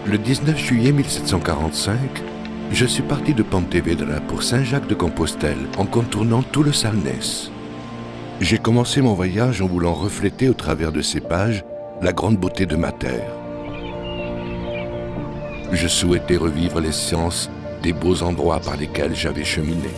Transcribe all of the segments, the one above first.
Le 19 juillet 1745, je suis parti de Pontevedra pour Saint-Jacques-de-Compostelle en contournant tout le Salnès. J'ai commencé mon voyage en voulant refléter au travers de ces pages la grande beauté de ma terre. Je souhaitais revivre l'essence des beaux endroits par lesquels j'avais cheminé.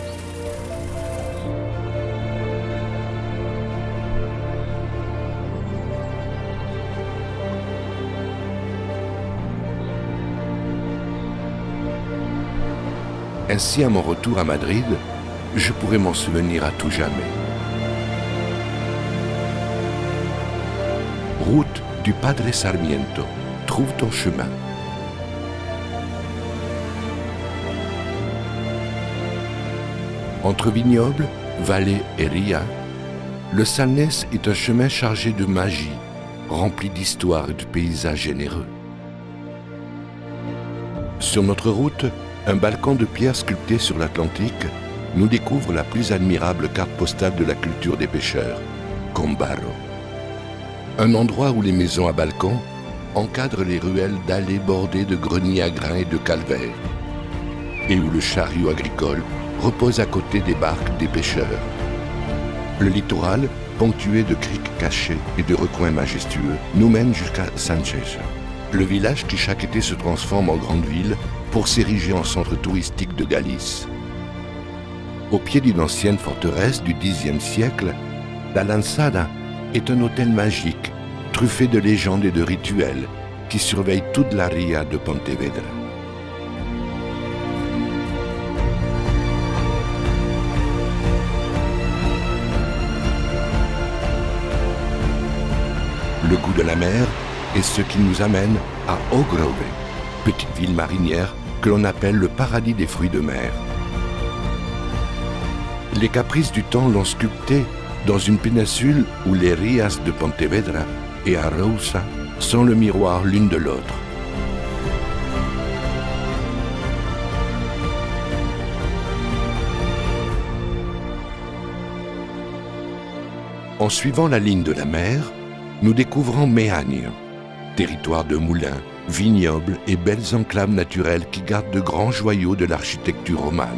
Ainsi, à mon retour à Madrid, je pourrais m'en souvenir à tout jamais. Route du Padre Sarmiento, trouve ton chemin. Entre vignobles, vallées et ria, le Salnès est un chemin chargé de magie, rempli d'histoire et de paysages généreux. Sur notre route, un balcon de pierre sculpté sur l'Atlantique nous découvre la plus admirable carte postale de la culture des pêcheurs, Combarro. Un endroit où les maisons à balcon encadrent les ruelles d'allées bordées de greniers à grains et de calvaires, et où le chariot agricole repose à côté des barques des pêcheurs. Le littoral, ponctué de criques cachées et de recoins majestueux, nous mène jusqu'à Sanchez, le village qui chaque été se transforme en grande ville pour s'ériger en centre touristique de Galice. Au pied d'une ancienne forteresse du Xe siècle, la Lanzada est un hôtel magique, truffé de légendes et de rituels, qui surveille toute la ria de Pontevedra. Le goût de la mer est ce qui nous amène à Ogrove, petite ville marinière que l'on appelle le paradis des fruits de mer. Les caprices du temps l'ont sculpté dans une péninsule où les rias de Pontevedra et Arousa sont le miroir l'une de l'autre. En suivant la ligne de la mer, nous découvrons Meagne, territoire de moulins, vignobles et belles enclaves naturelles qui gardent de grands joyaux de l'architecture romane.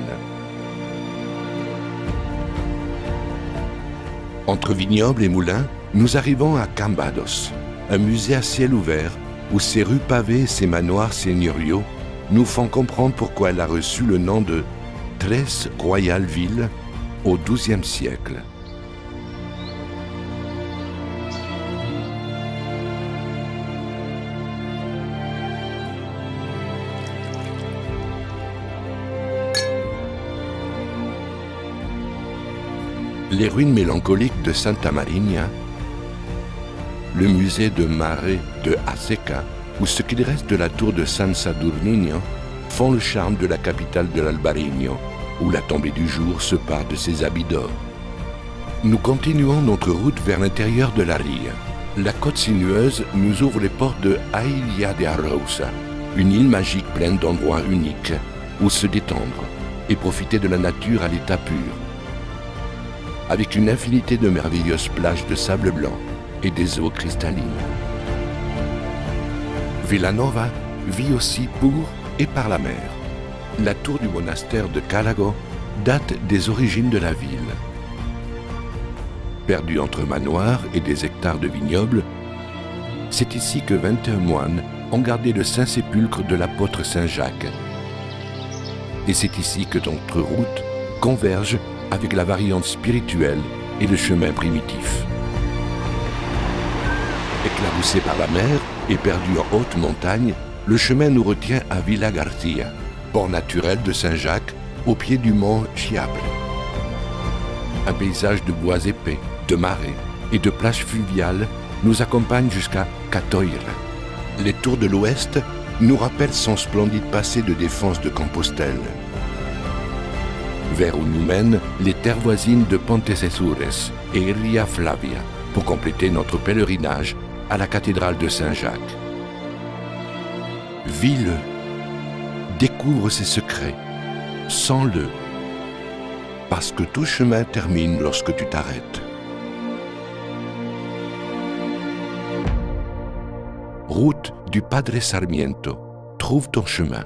Entre vignobles et moulins, nous arrivons à Cambados, un musée à ciel ouvert où ses rues pavées et ses manoirs seigneuriaux nous font comprendre pourquoi elle a reçu le nom de Tres Royal Ville au XIIe siècle. Les ruines mélancoliques de Santa Mariña, le musée de Mare de Aseca ou ce qu'il reste de la tour de San Sadurnino font le charme de la capitale de l'Albarino, où la tombée du jour se pare de ses habits d'or. Nous continuons notre route vers l'intérieur de la ria. La côte sinueuse nous ouvre les portes de Aïlia de Arousa, une île magique pleine d'endroits uniques où se détendre et profiter de la nature à l'état pur, avec une infinité de merveilleuses plages de sable blanc et des eaux cristallines. Villanova vit aussi pour et par la mer. La tour du monastère de Calago date des origines de la ville. Perdue entre manoirs et des hectares de vignobles, c'est ici que 21 moines ont gardé le saint sépulcre de l'apôtre Saint Jacques. Et c'est ici que notre route converge avec la variante spirituelle et le chemin primitif. Éclaboussé par la mer et perdu en haute montagne, le chemin nous retient à Villa Garcia, port naturel de Saint-Jacques, au pied du mont Chiable. Un paysage de bois épais, de marais et de plages fluviales nous accompagne jusqu'à Catoira. Les tours de l'Ouest nous rappellent son splendide passé de défense de Compostelle. Vers où nous mènent les terres voisines de Pontecesures et Ria Flavia, pour compléter notre pèlerinage à la cathédrale de Saint-Jacques. Vis-le, découvre ses secrets, sens-le, parce que tout chemin termine lorsque tu t'arrêtes. Route du Padre Sarmiento, Trouve ton chemin.